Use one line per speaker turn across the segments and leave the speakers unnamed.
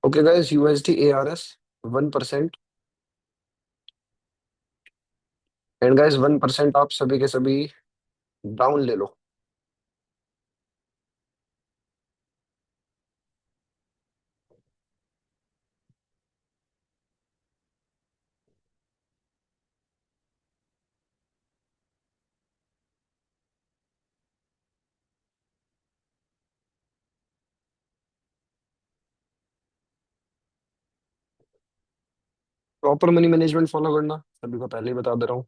Okay guys, USD ARS 1%। And guys 1% आप सभी के सभी डाउन ले लो। प्रॉपर मनी मैनेजमेंट फॉलो करना, सभी को पहले ही बता दे रहा हूँ।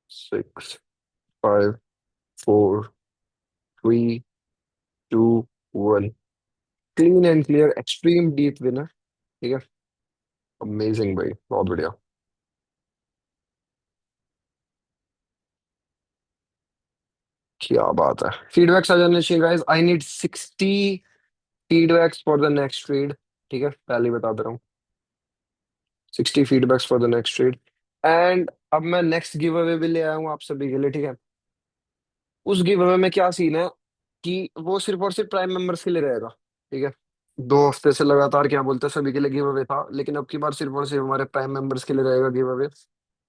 6, 5, 4, 3, 2, 1। Clean and clear, extreme deep winner. ठीक है। अमेजिंग भाई, बहुत बढ़िया। क्या बात है। फीडबैक्स आ जाने चाहिए guys. I need 60 feedbacks for the next trade. ठीक है, पहले ही बता दे रहा हूँ। 60 feedbacks for the next trade. And अब मैं नेक्स्ट गिव अवे भी ले आया हूँ आप सभी के लिए। ठीक है। उस गिव अवे में क्या सीन है कि वो सिर्फ और सिर्फ प्राइम मेंबर्स के लिए रहेगा। ठीक है। 2 हफ्ते से लगातार क्या बोलते हैं सभी के लिए गिव अवे था, लेकिन अब की बार सिर्फ और सिर्फ हमारे प्राइम मेंबर्स के लिए रहेगा give away.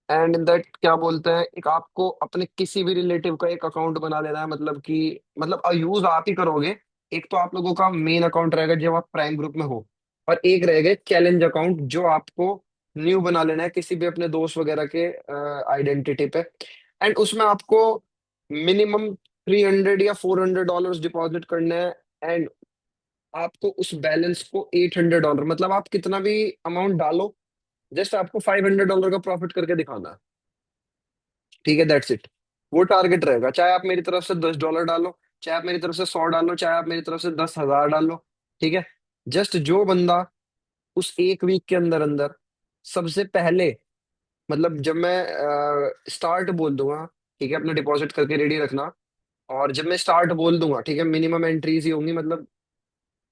And in that क्या बोलते हैं, एक आपको अपने किसी भी रिलेटिव का एक अकाउंट बना लेना है। मतलब कि मतलब यूज आप ही करोगे। एक तो आप लोगों का मेन अकाउंट रहेगा जब आप प्राइम ग्रुप में हो, और एक रहेगा चैलेंज अकाउंट जो आपको न्यू बना लेना है किसी भी अपने दोस्त वगैरह के आइडेंटिटी पे। एंड उसमें आपको मिनिमम $300 या $400 डिपॉजिट करना है। एंड आपको उस बैलेंस को $800, मतलब आप कितना भी अमाउंट डालो, जस्ट आपको $500 का प्रॉफिट करके दिखाना है। ठीक है, दैट्स इट। वो टारगेट रहेगा, चाहे आप मेरी तरफ से $10 डालो, चाहे आप मेरी तरफ से 100 डालो, चाहे आप मेरी तरफ से 10,000 डालो। ठीक है। जस्ट जो बंदा उस एक वीक के अंदर अंदर सबसे पहले, मतलब जब मैं स्टार्ट बोल दूंगा, ठीक है, अपना डिपॉजिट करके रेडी रखना। और जब मैं स्टार्ट बोल दूंगा, ठीक है, मिनिमम एंट्रीज ही होंगी, मतलब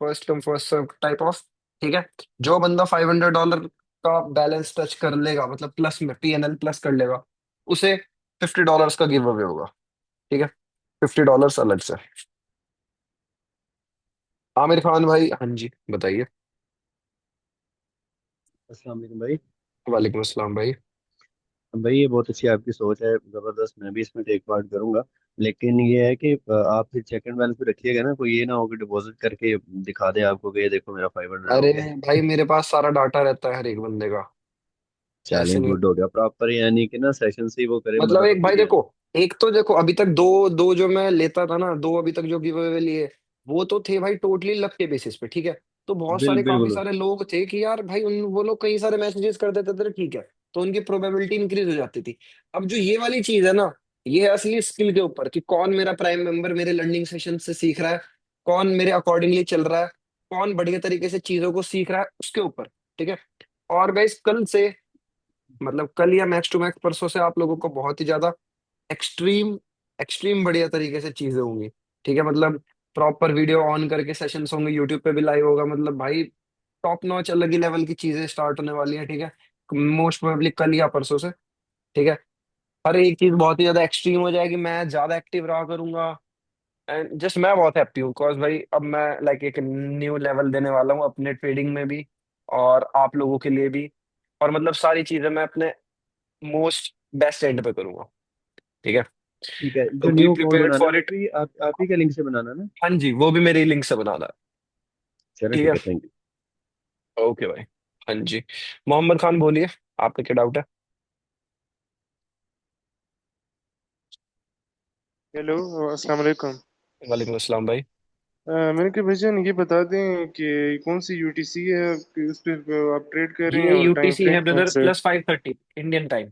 first come first serve type of. ठीक है। जो बंदा $500 का बैलेंस टच कर लेगा, मतलब प्लस में पीएनएल प्लस कर लेगा, उसे $50 का गिव अवे होगा। ठीक है। $50 अलग से। आमिर खान भाई, हाँ जी बताइए।
अस्सलाम वालेकुम भाई।
वालेकुम अस्सलाम भाई।
भाई ये बहुत अच्छी आपकी सोच है, जबरदस्त। मैं भी इसमें टेक पार्ट करूंगा। लेकिन ये है कि आप फिर चेक एंड बैलेंस भी रखिएगा ना, कोई ये ना हो कि डिपॉजिट करके दिखा दे आपको कि ये देखो मेरा 500 हो
अरे
गया।
भाई, मेरे पास सारा डाटा रहता है हर एक बंदे का। ऐसे
चैलेंज
नहीं।
गुड हो गया प्रॉपर, यानी कि ना सेशन से ही वो करे
मतलब
मतलब
एक भाई
वीडियो।
देखो, एक तो देखो अभी तक दो दो जो मैं लेता था ना, दो अभी तक जो गिव अवे लिए, वो तो थे भाई टोटली लक के बेसिस पे। ठीक है। तो बहुत सारे काफी
बिल्कुल।
सारे लोग थे कि यार भाई उन वो लोग कई सारे मैसेजेस कर देते थे, ठीक है, तो उनकी प्रोबेबिलिटी इंक्रीज हो जाती थी। अब जो ये वाली चीज है ना, ये है असली स्किल के ऊपर कि कौन मेरा प्राइम मेंबर मेरे लर्निंग सेशन से सीख रहा है, कौन मेरे अकॉर्डिंगली चल रहा है, कौन बढ़िया तरीके से चीजों को सीख रहा है, उसके ऊपर। ठीक है। और गाइस कल से, मतलब कल या मैक्स टू मैक्स परसों से आप लोगों को बहुत ही ज्यादा एक्सट्रीम एक्सट्रीम बढ़िया तरीके से चीजें होंगी। ठीक है। मतलब प्रॉपर वीडियो ऑन करके सेशंस होंगे, यूट्यूब पे भी लाइव होगा। मतलब भाई टॉप नॉच अलग ही लेवल की चीजें स्टार्ट होने वाली है। ठीक है। मोस्ट प्रोबेबली कल या परसों से। ठीक है। हर एक चीज बहुत ही ज्यादा एक्सट्रीम हो जाएगी, मैं ज्यादा एक्टिव रहा करूंगा। एंड जस्ट मैं बहुत हैप्पी हूँ बिकॉज भाई अब मैं लाइक एक न्यू लेवल देने वाला हूँ अपने ट्रेडिंग में भी, और आप लोगों के लिए भी। और मतलब सारी चीजें मैं अपने मोस्ट बेस्ट एंड पे करूंगा। ठीक है।
ठीक है,
तो
जो
बी
न्यू अकाउंट
प्रिपेयर्ड
बनाना
फॉर
है वो
इट।
भी आप ही के लिंक से बनाना ना।
हाँ जी, वो भी मेरे लिंक से बनाना है।
चलो
ठीक
ठीक
है।
है, थैंक यू।
ओके भाई। हाँ जी। मोहम्मद खान बोलिए, आपका क्या डाउट है।
हेलो। अस्सलाम वालेकुम।
वालेकुम अस्सलाम भाई।
मैंने कहा भाईजान ये बता दें कि कौन सी यूटीसी है कि उस पर आप ट्रेड कर रहे हैं
ये
और टाइम
यूटीसी
फ्रेम
है
कौन
ब्रदर,
सा है।
+5:30 इंडियन टाइम,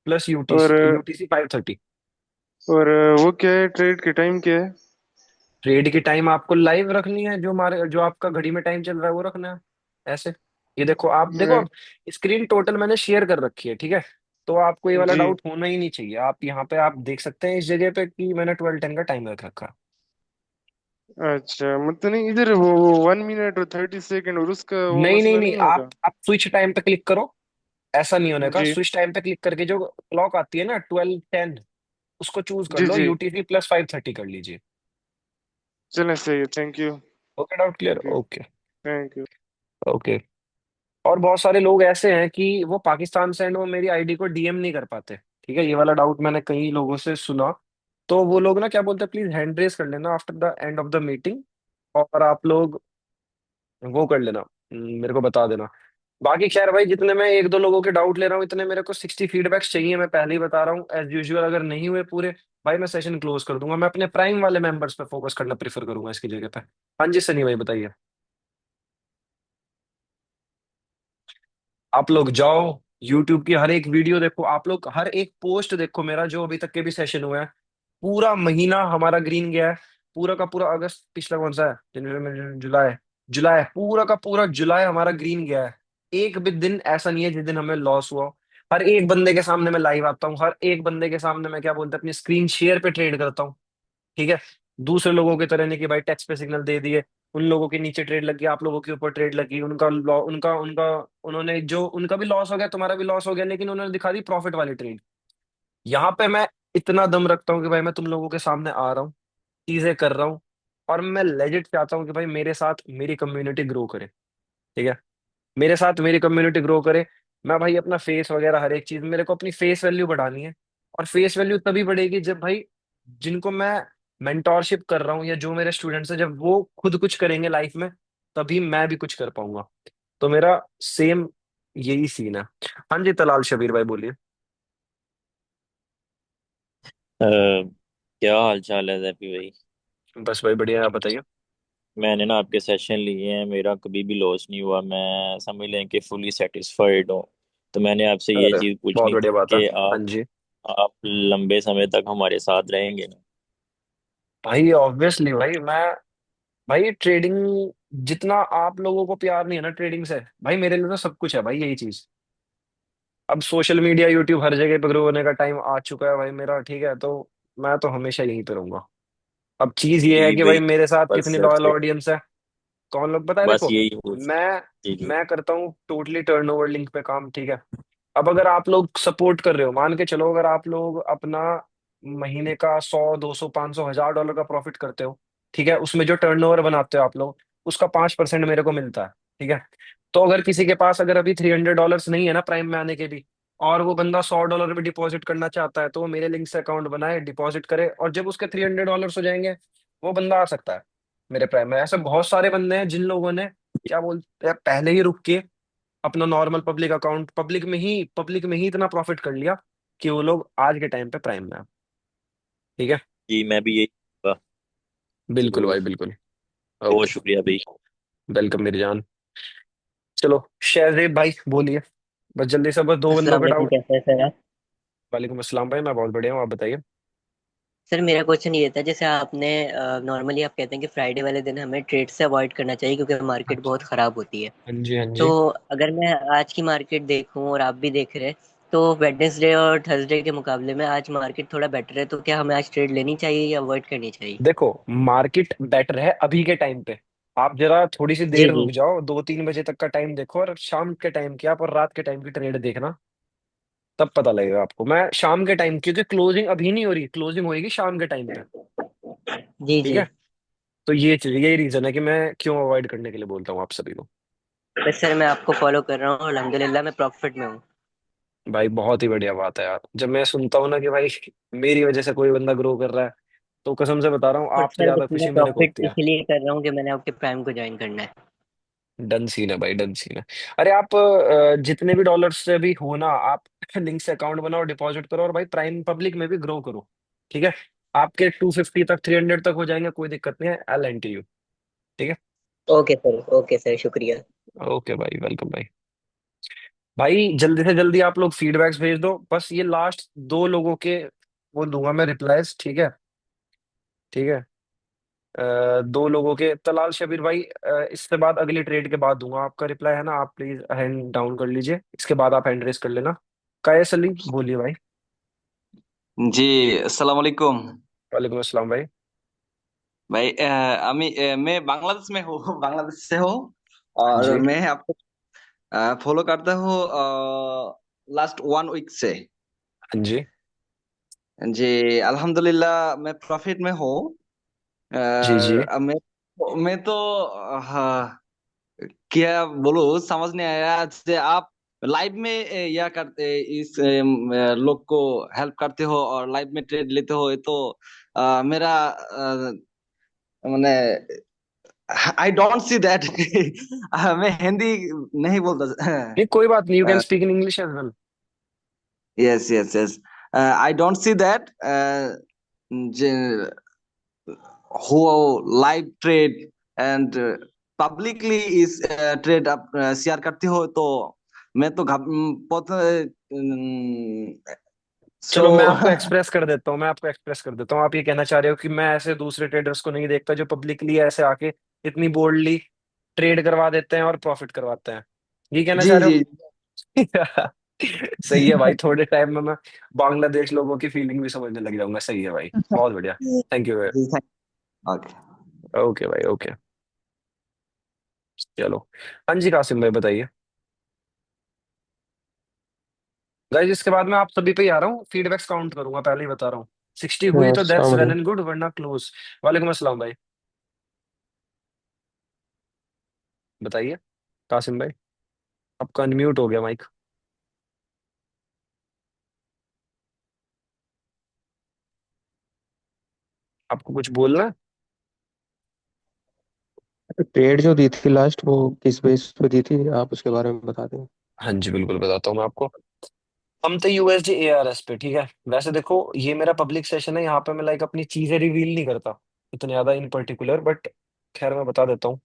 प्लस
और
यूटीसी यूटीसी 5:30।
और वो क्या है, ट्रेड के टाइम क्या है।
ट्रेड की टाइम आपको लाइव रखनी है, जो हमारे जो आपका घड़ी में टाइम चल रहा है वो रखना है। ऐसे ये देखो, आप देखो
अ,
अब स्क्रीन टोटल मैंने शेयर कर रखी है। ठीक है। तो आपको ये वाला
जी।
डाउट होना ही नहीं चाहिए। आप यहाँ पे आप देख सकते हैं इस जगह पे कि मैंने 12:10 का टाइम रख रखा है।
अच्छा, मतलब नहीं इधर वो 1 मिनट और 30 सेकेंड और उसका वो
नहीं नहीं
मसला
नहीं,
नहीं
आप
होगा।
आप स्विच टाइम पे क्लिक करो। ऐसा नहीं होने का,
जी।
स्विच टाइम पे क्लिक करके जो क्लॉक आती है ना 12:10, उसको चूज कर
जी
लो,
जी।
यूटीसी प्लस 530 कर लीजिए।
चलें, सही है, thank you.
Okay, doubt clear,
okay.
Okay.
Thank you.
Okay. और बहुत सारे लोग ऐसे हैं कि वो पाकिस्तान से एंड वो मेरी आईडी को डीएम नहीं कर पाते। ठीक है, ये वाला डाउट मैंने कई लोगों से सुना। तो वो लोग ना क्या बोलते हैं, प्लीज हैंड रेस कर लेना after the end of the meeting, और आप लोग वो कर लेना, मेरे को बता देना। बाकी खैर भाई, जितने मैं एक दो लोगों के डाउट ले रहा हूँ, इतने मेरे को 60 फीडबैक्स चाहिए, मैं पहले ही बता रहा हूँ। एज यूजुअल अगर नहीं हुए पूरे, भाई मैं सेशन क्लोज कर दूंगा। मैं अपने प्राइम वाले मेंबर्स पे फोकस करना प्रेफर करूंगा इसकी जगह पे। हाँ जी सनी भाई बताइए। आप लोग जाओ, यूट्यूब की हर एक वीडियो देखो, आप लोग हर एक पोस्ट देखो मेरा, जो अभी तक के भी सेशन हुआ है। पूरा महीना हमारा ग्रीन गया है, पूरा का पूरा अगस्त, पिछला कौन सा है, जनवरी, जुलाई, जुलाई, पूरा का पूरा जुलाई हमारा ग्रीन गया है। एक भी दिन ऐसा नहीं है जिस दिन हमें लॉस हुआ हो। हर एक बंदे के सामने मैं लाइव आता हूँ, हर एक बंदे के सामने मैं क्या बोलते हैं, अपनी स्क्रीन शेयर पे ट्रेड करता हूँ। ठीक है, दूसरे लोगों की तरह नहीं कि भाई टेक्स्ट पे सिग्नल दे दिए, उन लोगों के नीचे ट्रेड लगी, आप लोगों के ऊपर ट्रेड लगी, उनका उनका उनका उन्होंने जो, उनका भी लॉस हो गया, तुम्हारा भी लॉस हो गया, लेकिन उन्होंने दिखा दी प्रॉफिट वाली ट्रेड। यहाँ पे मैं इतना दम रखता हूँ कि भाई मैं तुम लोगों के सामने आ रहा हूँ, चीजें कर रहा हूँ, और मैं लेजिट चाहता हूँ कि भाई मेरे साथ मेरी कम्युनिटी ग्रो करे। ठीक है, मेरे साथ मेरी कम्युनिटी ग्रो करे। मैं भाई अपना फेस वगैरह हर एक चीज, मेरे को अपनी फेस वैल्यू बढ़ानी है। और फेस वैल्यू तभी बढ़ेगी जब भाई जिनको मैं मेंटोरशिप कर रहा हूँ या जो मेरे स्टूडेंट्स हैं, जब वो खुद कुछ करेंगे लाइफ में, तभी मैं भी कुछ कर पाऊंगा। तो मेरा सेम यही सीन है। हाँ जी तलाल शबीर भाई बोलिए।
क्या हाल चाल है जैपी भाई।
बस भाई बढ़िया, आप बताइए।
मैंने ना आपके सेशन लिए हैं, मेरा कभी भी लॉस नहीं हुआ, मैं समझ लें कि फुली सेटिस्फाइड हूँ। तो मैंने आपसे ये
अरे
चीज़
बहुत
पूछनी
बढ़िया
थी
बात है।
कि
हाँ
आप
जी।
आप लंबे समय तक हमारे साथ रहेंगे ना।
भाई ऑब्वियसली भाई, मैं भाई ट्रेडिंग, जितना आप लोगों को प्यार नहीं है ना ट्रेडिंग से, भाई मेरे लिए तो सब कुछ है भाई, यही चीज। अब सोशल मीडिया यूट्यूब हर जगह पे ग्रो होने का टाइम आ चुका है भाई मेरा। ठीक है, तो मैं तो हमेशा यहीं पे रहूंगा। अब चीज ये है
जी
कि भाई
भाई,
मेरे साथ
बस
कितनी लॉयल ऑडियंस है, कौन लोग बताए,
बस
देखो।
यही पूछ।
मैं
जी जी।
मैं करता हूँ टोटली टर्नओवर लिंक पे काम। ठीक है, अब अगर आप लोग सपोर्ट कर रहे हो, मान के चलो, अगर आप लोग अपना महीने का 100, 200, 500, 1000 डॉलर का प्रॉफिट करते हो, ठीक है, उसमें जो टर्नओवर बनाते हो आप लोग, उसका 5% मेरे को मिलता है। ठीक है, तो अगर किसी के पास अगर अभी $300 नहीं है ना प्राइम में आने के भी, और वो बंदा $100 भी डिपॉजिट करना चाहता है, तो वो मेरे लिंक से अकाउंट बनाए, डिपॉजिट करे, और जब उसके $300 हो जाएंगे, वो बंदा आ सकता है मेरे प्राइम में। ऐसे बहुत सारे बंदे हैं जिन लोगों ने क्या बोलते हैं, पहले ही रुक के अपना नॉर्मल पब्लिक अकाउंट, पब्लिक में ही इतना प्रॉफिट कर लिया कि वो लोग आज के टाइम पे प्राइम में हैं। ठीक है,
जी मैं भी यही कहूंगा।
बिल्कुल भाई
जरूर।
बिल्कुल।
बहुत
ओके,
शुक्रिया भाई।
वेलकम मेरी जान। चलो शहजेब भाई बोलिए, बस जल्दी से, बस दो बंदों
अस्सलाम
का
वालेकुम,
डाउट।
कैसे हैं सर आप?
वालेकुम अस्सलाम भाई, मैं बहुत बढ़िया हूँ, आप बताइए।
सर मेरा क्वेश्चन ये था, जैसे आपने नॉर्मली आप कहते हैं कि फ्राइडे वाले दिन हमें ट्रेड से अवॉइड करना चाहिए क्योंकि मार्केट
अच्छा।
बहुत ख़राब होती है।
हाँ जी, हाँ
तो
जी।
अगर मैं आज की मार्केट देखूं और आप भी देख रहे हैं, तो वेडनेसडे और थर्सडे के मुकाबले में आज मार्केट थोड़ा बेटर है, तो क्या हमें आज ट्रेड लेनी चाहिए या अवॉइड करनी चाहिए?
देखो, मार्केट बेटर है अभी के टाइम पे। आप जरा थोड़ी सी
जी
देर
जी।
रुक जाओ, 2-3 बजे तक का टाइम देखो, और शाम के टाइम की आप और रात के टाइम की ट्रेड देखना, तब पता लगेगा आपको। मैं शाम के टाइम, क्योंकि क्लोजिंग अभी नहीं हो रही, क्लोजिंग होगी शाम के टाइम पे।
जी
ठीक
जी।
है, तो ये चीज, यही रीजन है कि मैं क्यों अवॉइड करने के लिए बोलता हूँ आप सभी को।
बस सर मैं आपको फॉलो कर रहा हूँ और अल्हम्दुलिल्लाह मैं प्रॉफिट में हूँ।
भाई बहुत ही बढ़िया बात है यार, जब मैं सुनता हूँ ना कि भाई मेरी वजह से कोई बंदा ग्रो कर रहा है, तो कसम से बता रहा हूँ,
और
आपसे
सर
ज्यादा
मैं
खुशी मेरे को
प्रॉफिट
होती है।
इसलिए कर रहा हूँ कि मैंने आपके प्राइम को ज्वाइन करना है।
डन सीन है भाई, डन सीन है। अरे आप जितने भी डॉलर्स से भी हो ना, आप लिंक से अकाउंट बनाओ, डिपॉजिट करो, और भाई प्राइम पब्लिक में भी ग्रो करो। ठीक है, आपके 250 तक, 300 तक हो जाएंगे, कोई दिक्कत नहीं है, आई लेंट यू। ठीक है।
ओके सर, शुक्रिया।
ओके भाई, वेलकम भाई। भाई जल्दी से जल्दी आप लोग फीडबैक्स भेज दो, बस ये लास्ट दो लोगों के वो दूंगा मैं रिप्लाईज। ठीक है, ठीक है। दो लोगों के, तलाल शबीर भाई, इसके बाद अगली ट्रेड के बाद दूंगा आपका रिप्लाई, है ना, आप प्लीज हैंड डाउन कर लीजिए, इसके बाद आप हैंड रेस कर लेना। कायस अली बोलिए भाई।
জি, আসসালামু আলাইকুম।
वालेकुम अस्सलाम भाई।
भाई मैं बांग्लादेश में हूँ बांग्लादेश से हूँ।
हाँ
और
जी,
मैं आपको फॉलो करता हूँ लास्ट 1 वीक से।
हाँ जी।
जी अल्हम्दुलिल्लाह मैं प्रॉफिट में हूँ।
जी जी।
मैं तो हाँ, क्या बोलूं समझ नहीं आया जे आप लाइव में या करते इस लोग को हेल्प करते हो और लाइव में ट्रेड लेते हो, ये तो मेरा मैंने आई डोंट सी दैट। मैं हिंदी नहीं बोलता।
नहीं कोई बात नहीं, you can speak in English as well.
Yes yes yes, I don't see that who live trade and publicly इस ट्रेड आप शेयर करते हो, तो मैं तो सो
चलो मैं आपको एक्सप्रेस कर देता हूँ, मैं आपको एक्सप्रेस कर देता हूँ। आप ये कहना चाह रहे हो कि मैं ऐसे दूसरे ट्रेडर्स को नहीं देखता जो पब्लिकली ऐसे आके इतनी बोल्डली ट्रेड करवा देते हैं और प्रॉफिट करवाते हैं, ये कहना
जी
चाह रहे
जी।
हो? सही है भाई, थोड़े टाइम में मैं बांग्लादेश लोगों की फीलिंग भी समझने लग जाऊंगा। सही है भाई, बहुत बढ़िया। Thank you.
जी ओके।
ओके भाई, ओके। चलो, हाँ जी कासिम भाई बताइए। गाइस इसके बाद मैं आप सभी पे ही आ रहा हूँ, फीडबैक्स काउंट करूंगा, पहले ही बता रहा हूँ। 60 हुई तो दैट्स
अस्सलाम
वेल
वालेकुम।
एंड गुड, वरना क्लोज। वालेकुम अस्सलाम भाई। बताइए कासिम भाई, आपका अनम्यूट हो गया माइक। आपको कुछ बोलना है?
ट्रेड जो दी थी लास्ट, वो किस बेस पे दी थी, आप उसके बारे में बता दें।
हाँ जी बिल्कुल बताता हूँ मैं आपको। हम थे यूएसडी एआरएस पे, ठीक है। वैसे देखो ये मेरा पब्लिक सेशन है, यहाँ पे मैं लाइक अपनी चीजें रिवील नहीं करता इतने ज्यादा इन पर्टिकुलर, बट खैर मैं बता देता हूँ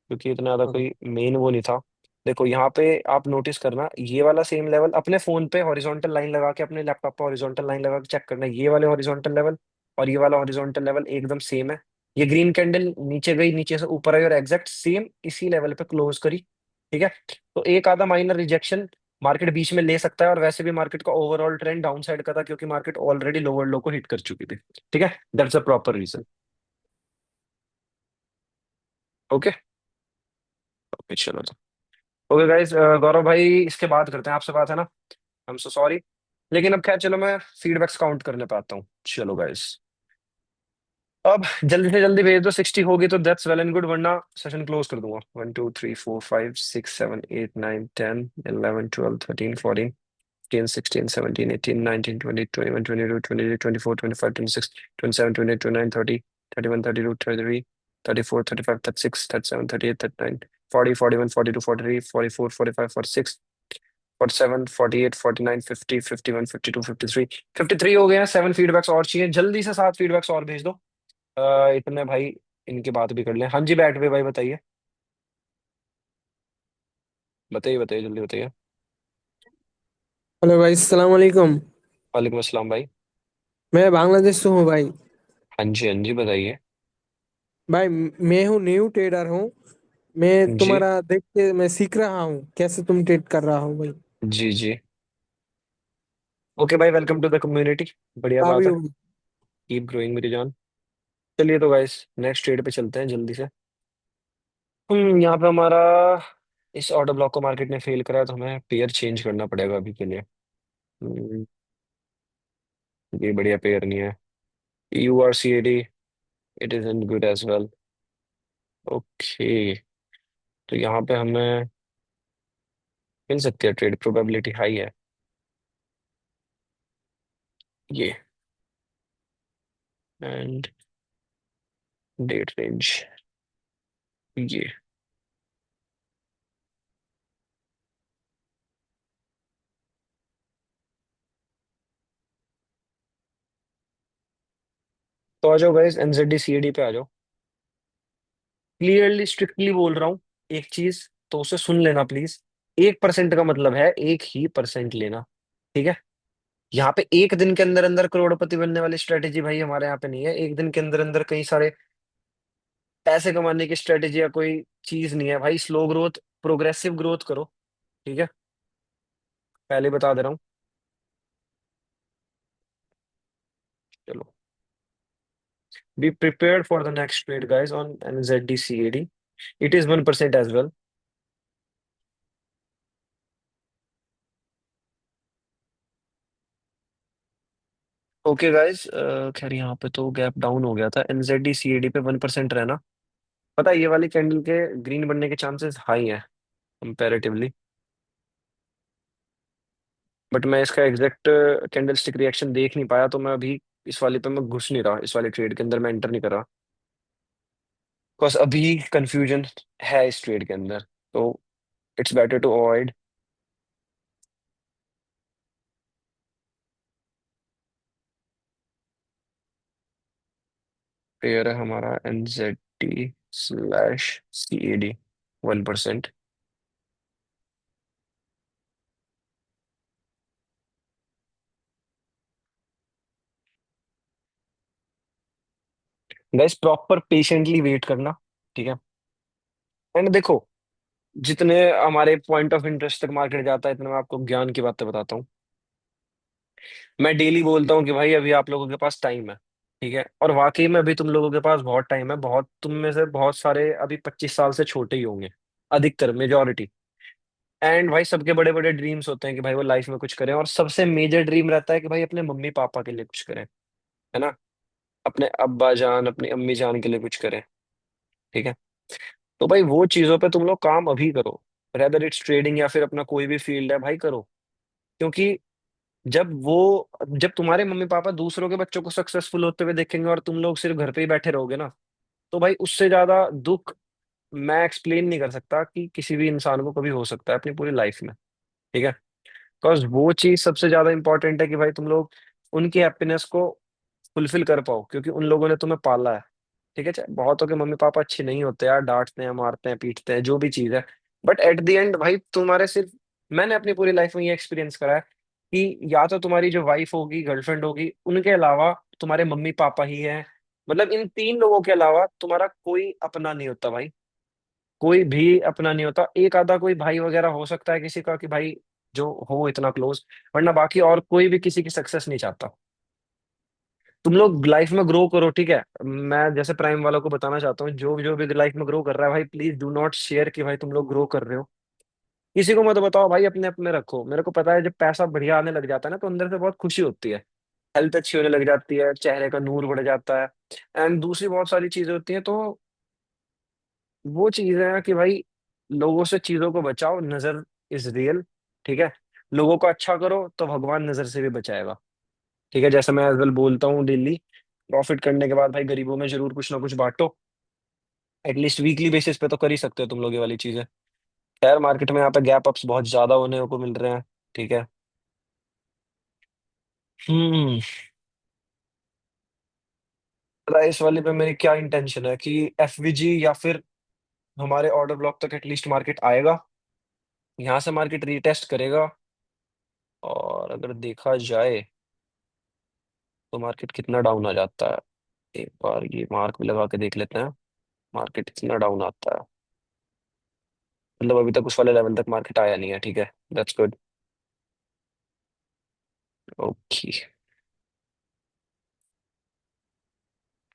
क्योंकि इतना ज्यादा
ओके।
कोई मेन वो नहीं था। देखो यहाँ पे आप नोटिस करना, ये वाला सेम लेवल अपने फोन पे हॉरिजॉन्टल लाइन लगा के, अपने लैपटॉप पे हॉरिजॉन्टल लाइन लगा के चेक करना, ये वाले हॉरिजॉन्टल लेवल और ये वाला हॉरिजॉन्टल लेवल एकदम सेम है। ये ग्रीन कैंडल नीचे गई, नीचे से ऊपर आई और एग्जैक्ट सेम इसी लेवल पे क्लोज करी, ठीक है। तो एक आधा माइनर रिजेक्शन मार्केट बीच में ले सकता है, और वैसे भी मार्केट का ओवरऑल ट्रेंड डाउन साइड का था क्योंकि मार्केट ऑलरेडी लोअर लो को हिट कर चुकी थी, ठीक है। That's a proper reason. Okay okay चलो। ओके गाइस, गौरव भाई इसके बाद करते हैं आपसे बात, है ना? आई एम सो सॉरी, लेकिन अब खैर चलो मैं फीडबैक्स काउंट करने पे आता हूँ। चलो गाइस, अब जल्दी से जल्दी भेज दो। 60 होगी तो दैट्स वेल एंड गुड, वरना सेशन क्लोज कर दूंगा। 1 2 3 4 5 6 7 8 9 10 11 12 13 14 15 16 17 18 19 20 21 22 23 24 25 26 27 28 29 30 31 32 33 34 35 36 37 38 39 40 41 42 43 44 45 46 47 48 49 50 51 52 53 53 हो गए हैं। 7 फीडबैक्स और चाहिए, जल्दी से 7 फीडबैक्स और भेज दो। इतने भाई इनकी बात भी कर लें। हाँ जी बैठ पे भाई बताइए, बताइए बताइए जल्दी बताइए।
हेलो भाई, अस्सलाम वालेकुम।
वालेकुम अस्सलाम भाई।
मैं बांग्लादेश से हूँ भाई।
हाँ जी बताइए।
भाई मैं हूँ, न्यू ट्रेडर हूँ। मैं
जी
तुम्हारा देख के मैं सीख रहा हूँ कैसे तुम ट्रेड कर रहा हो भाई।
जी जी। ओके भाई, वेलकम टू द कम्युनिटी। बढ़िया
अभी
बात है,
हूँ।
कीप ग्रोइंग मेरी जान। चलिए तो गाइस नेक्स्ट ट्रेड पे चलते हैं जल्दी से। यहाँ पे हमारा इस ऑर्डर ब्लॉक को मार्केट ने फेल करा है, तो हमें पेयर चेंज करना पड़ेगा अभी के लिए। हम्म, ये बढ़िया पेयर नहीं है। You are C A D, it is in good as well. Okay, तो यहाँ पे हमें मिल सकती है ट्रेड, प्रोबेबिलिटी हाई है। ये एंड डेट रेंज ये। तो आ जाओ गाइस, एनजेडी सीएडी पे आ जाओ। क्लियरली स्ट्रिक्टली बोल रहा हूँ एक चीज, तो उसे सुन लेना प्लीज। 1% का मतलब है 1 ही% लेना, ठीक है। यहाँ पे एक दिन के अंदर अंदर करोड़पति बनने वाली स्ट्रेटेजी भाई हमारे यहाँ पे नहीं है। एक दिन के अंदर अंदर कई सारे पैसे कमाने की स्ट्रेटेजी या कोई चीज नहीं है भाई। स्लो ग्रोथ, प्रोग्रेसिव ग्रोथ करो, ठीक है। पहले बता दे रहा हूँ। चलो, be prepared for the next trade guys on NZD CAD. It is 1% as well. Okay guys, खैर यहाँ पे तो गैप डाउन हो गया था। एनजेडी सीएडी पे 1% रहना। पता है ये वाली कैंडल के ग्रीन बनने के चांसेस हाई हैं कंपैरेटिवली। बट मैं इसका एग्जैक्ट कैंडल स्टिक रिएक्शन देख नहीं पाया, तो मैं अभी इस वाले पे मैं घुस नहीं रहा, इस वाले ट्रेड के अंदर मैं एंटर नहीं कर रहा। बिकॉज अभी कंफ्यूजन है इस ट्रेड के अंदर, तो it's better to avoid. Pair है हमारा NZD/CAD 1%। Guys proper patiently wait करना, ठीक है। एंड देखो, जितने हमारे पॉइंट ऑफ इंटरेस्ट तक मार्केट जाता है, इतना मैं आपको ज्ञान की बातें बताता हूँ। मैं डेली बोलता हूँ कि भाई अभी आप लोगों के पास टाइम है, ठीक है। और वाकई में अभी तुम लोगों के पास बहुत टाइम है। बहुत तुम में से बहुत सारे अभी 25 साल से छोटे ही होंगे, अधिकतर मेजोरिटी। एंड भाई सबके बड़े बड़े ड्रीम्स होते हैं कि भाई वो लाइफ में कुछ करें, और सबसे मेजर ड्रीम रहता है कि भाई अपने मम्मी पापा के लिए कुछ करें, है ना। अपने अब्बा जान अपनी अम्मी जान के लिए कुछ करें, ठीक है। तो भाई वो चीजों पे तुम लोग काम अभी करो। रेदर इट्स ट्रेडिंग या फिर अपना कोई भी फील्ड है भाई, करो। क्योंकि जब तुम्हारे मम्मी पापा दूसरों के बच्चों को सक्सेसफुल होते हुए देखेंगे और तुम लोग सिर्फ घर पे ही बैठे रहोगे ना, तो भाई उससे ज्यादा दुख मैं एक्सप्लेन नहीं कर सकता कि किसी भी इंसान को कभी हो सकता है अपनी पूरी लाइफ में, ठीक है। बिकॉज वो चीज सबसे ज्यादा इंपॉर्टेंट है कि भाई तुम लोग उनकी हैप्पीनेस को फुलफिल कर पाओ, क्योंकि उन लोगों ने तुम्हें पाला है, ठीक है। चाहे बहुतों के मम्मी पापा अच्छे नहीं होते यार, डांटते हैं मारते हैं पीटते हैं जो भी चीज है, बट एट द एंड भाई तुम्हारे सिर्फ, मैंने अपनी पूरी लाइफ में ये एक्सपीरियंस करा है कि या तो तुम्हारी जो वाइफ होगी गर्लफ्रेंड होगी, उनके अलावा तुम्हारे मम्मी पापा ही हैं। मतलब इन तीन लोगों के अलावा तुम्हारा कोई अपना नहीं होता भाई। कोई भी अपना नहीं होता। एक आधा कोई भाई वगैरह हो सकता है किसी का कि भाई जो हो इतना क्लोज, वरना बाकी और कोई भी किसी की सक्सेस नहीं चाहता। तुम लोग लाइफ में ग्रो करो, ठीक है। मैं जैसे प्राइम वालों को बताना चाहता हूँ, जो जो भी लाइफ में ग्रो कर रहा है भाई, प्लीज डू नॉट शेयर कि भाई तुम लोग ग्रो कर रहे हो। किसी को मत बताओ भाई, अपने अपने रखो। मेरे को पता है जब पैसा बढ़िया आने लग जाता है ना, तो अंदर से बहुत खुशी होती है। हेल्थ अच्छी होने लग जाती है, चेहरे का नूर बढ़ जाता है, एंड दूसरी बहुत सारी चीजें होती हैं। तो वो चीजें हैं कि भाई लोगों से चीजों को बचाओ। नजर इज रियल, ठीक है। लोगों को अच्छा करो तो भगवान नजर से भी बचाएगा, ठीक है। जैसे मैं एज वेल बोलता हूँ डेली, प्रॉफिट करने के बाद भाई गरीबों में जरूर कुछ ना कुछ बांटो। एटलीस्ट वीकली बेसिस पे तो कर ही सकते हो तुम लोग ये वाली चीजें। खैर मार्केट में यहाँ पे गैप अप्स बहुत ज्यादा होने को मिल रहे हैं, ठीक है। हम्म। पता है इस वाले पे मेरी क्या इंटेंशन है कि एफवीजी या फिर हमारे ऑर्डर ब्लॉक तक एटलीस्ट मार्केट आएगा, यहाँ से मार्केट रीटेस्ट करेगा। और अगर देखा जाए तो मार्केट कितना डाउन आ जाता है, एक बार ये मार्क भी लगा के देख लेते हैं। मार्केट कितना डाउन आता है, मतलब अभी तक उस वाले लेवल तक मार्केट आया नहीं है, ठीक है। That's good. ओके,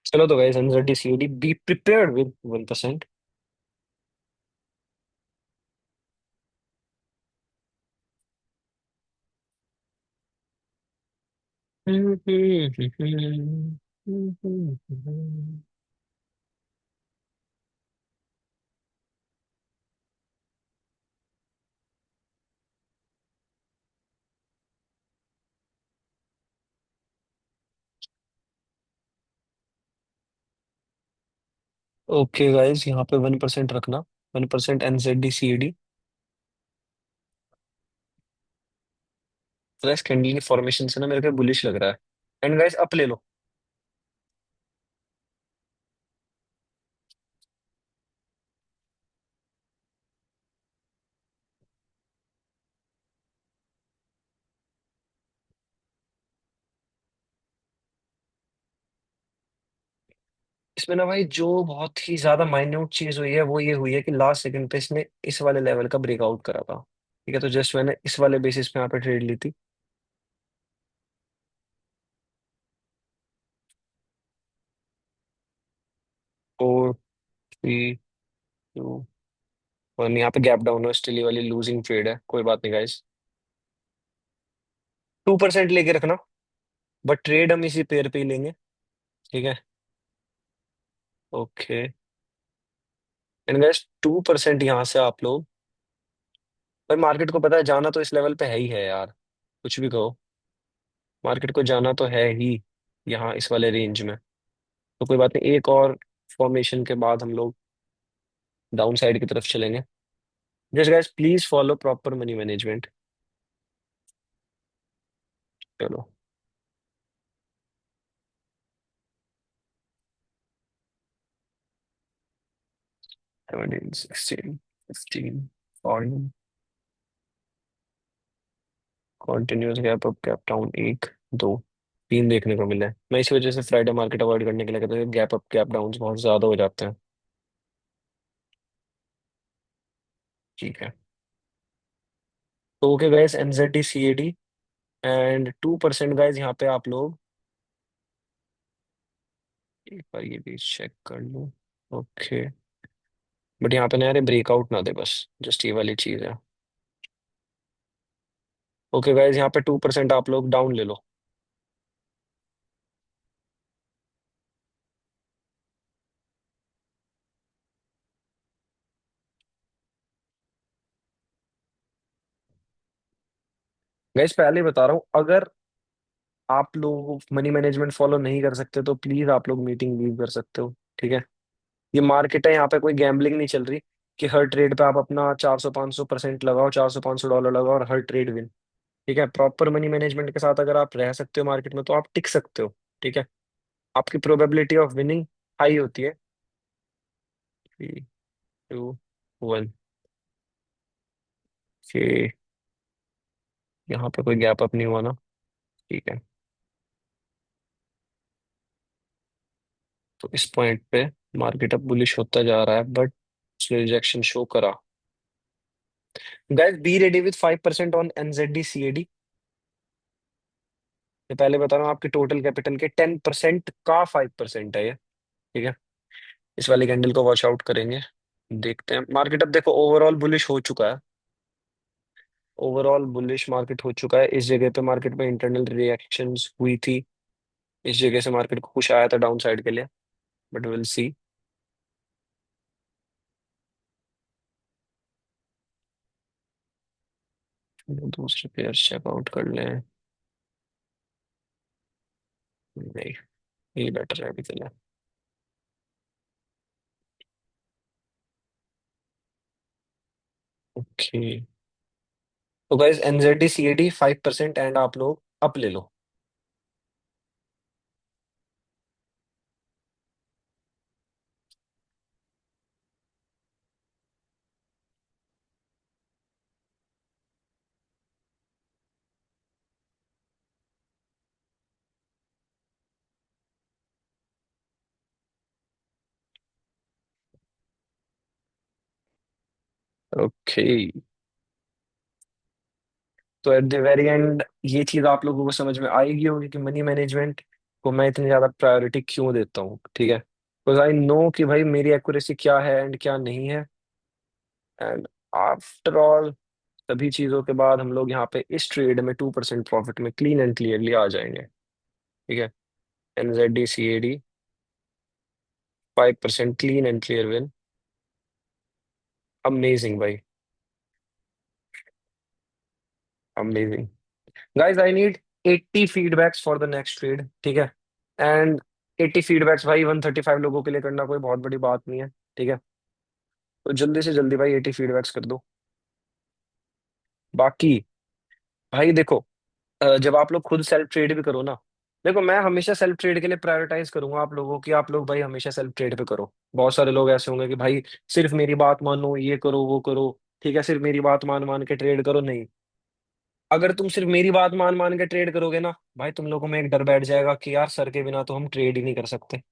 चलो तो guys, NZD CAD be prepared with 1%। Okay guys, यहाँ पे 1% रखना। 1% एनजेडी सीडी। फ्रेश कैंडल की फॉर्मेशन से ना मेरे को बुलिश लग रहा है। एंड गाइस अप ले लो। इसमें ना भाई जो बहुत ही ज्यादा माइन्यूट चीज हुई है वो ये हुई है कि लास्ट सेकंड पे इसने इस वाले लेवल का ब्रेकआउट करा था, ठीक है। तो जस्ट मैंने इस वाले बेसिस पे यहाँ पे ट्रेड ली थी। 4 3 2 1। यहाँ पे गैप डाउन है, स्टिल ये वाली लूजिंग ट्रेड है, कोई बात नहीं गाइस। 2% लेके रखना। बट ट्रेड हम इसी पेयर पे ही लेंगे, ठीक है। ओके, एंड गाइस 2% यहाँ से आप लोग, भाई मार्केट को पता है जाना तो इस लेवल पे है ही है यार, कुछ भी कहो, मार्केट को जाना तो है ही यहाँ इस वाले रेंज में। तो कोई बात नहीं, एक और फॉर्मेशन के बाद हम लोग डाउन साइड की तरफ चलेंगे। Just guys please follow proper money management. चलो, 17, 16, 15, 14, continuous gap up gap down, एक, दो, तीन देखने को मिला है। मैं इसी वजह से फ्राइडे मार्केट अवॉइड करने के लिए कहता हूँ, गैप अप गैप डाउन बहुत ज्यादा हो जाते हैं। ठीक है, तो okay guys, NZD CAD and 2% guys यहाँ पे आप लोग एक बार ये भी चेक कर लो। ओके, बट यहाँ पे ना यार ब्रेकआउट ना दे, बस जस्ट ये वाली चीज है। ओके गाइस, यहाँ पे 2% आप लोग डाउन ले लो। गाइस पहले ही बता रहा हूँ, अगर आप लोग मनी मैनेजमेंट फॉलो नहीं कर सकते तो प्लीज आप लोग मीटिंग लीव कर सकते हो, ठीक है। ये मार्केट है, यहाँ पे कोई गैम्बलिंग नहीं चल रही कि हर ट्रेड पे आप अपना 400 500% लगाओ, 400 500 डॉलर लगाओ और हर ट्रेड विन। ठीक है, प्रॉपर मनी मैनेजमेंट के साथ अगर आप रह सकते हो मार्केट में तो आप टिक सकते हो, ठीक है। आपकी प्रोबेबिलिटी ऑफ विनिंग हाई होती है। 3, 2, 1, यहाँ पे कोई गैप अप नहीं हुआ ना, ठीक है। तो इस पॉइंट पे मार्केट अब बुलिश होता जा रहा है, बट उसने रिजेक्शन शो करा। Guys be ready with 5% on NZD CAD. मैं पहले बता रहा हूँ, आपके टोटल कैपिटल के 10% का 5% है ये, ठीक है। इस वाली कैंडल को वॉच आउट करेंगे। देखते हैं मार्केट, अब देखो ओवरऑल बुलिश हो चुका है, ओवरऑल बुलिश मार्केट हो चुका है। इस जगह पे मार्केट में इंटरनल रिएक्शंस हुई थी, इस जगह से मार्केट को पुश आया था डाउन साइड के लिए, बट विल सी। दूसरे पेयर चेकआउट कर लें, नहीं ये बेटर है अभी के लिए। ओके, तो गाइस एनजेडी सीएडी 5% एंड आप लोग अप ले लो। ओके, तो एट द वेरी एंड ये चीज आप लोगों को समझ में आएगी होगी कि मनी मैनेजमेंट को मैं इतनी ज्यादा प्रायोरिटी क्यों देता हूँ, ठीक है। बिकॉज आई नो कि भाई मेरी एक्यूरेसी क्या है एंड क्या नहीं है, एंड आफ्टर ऑल सभी चीजों के बाद हम लोग यहाँ पे इस ट्रेड में 2% प्रॉफिट में क्लीन एंड क्लियरली आ जाएंगे, ठीक है। NZD CAD 5% clean and clear win, amazing भाई, amazing. Guys I need 80 feedbacks for the next trade, ठीक है। एंड 80 फीडबैक्स भाई 135 लोगों के लिए करना कोई बहुत बड़ी बात नहीं है, ठीक है। तो जल्दी से जल्दी भाई 80 फीडबैक्स कर दो। बाकी भाई देखो, जब आप लोग खुद सेल्फ ट्रेड भी करो ना, देखो मैं हमेशा सेल्फ ट्रेड के लिए प्रायोरिटाइज करूंगा आप लोगों की, आप लोग भाई हमेशा सेल्फ ट्रेड पे करो। बहुत सारे लोग ऐसे होंगे कि भाई सिर्फ मेरी बात मानो, ये करो वो करो, ठीक है, सिर्फ मेरी बात मान मान के ट्रेड करो, नहीं। अगर तुम सिर्फ मेरी बात मान मान के ट्रेड करोगे ना भाई, तुम लोगों में एक डर बैठ जाएगा कि यार सर के बिना तो हम ट्रेड ही नहीं कर सकते।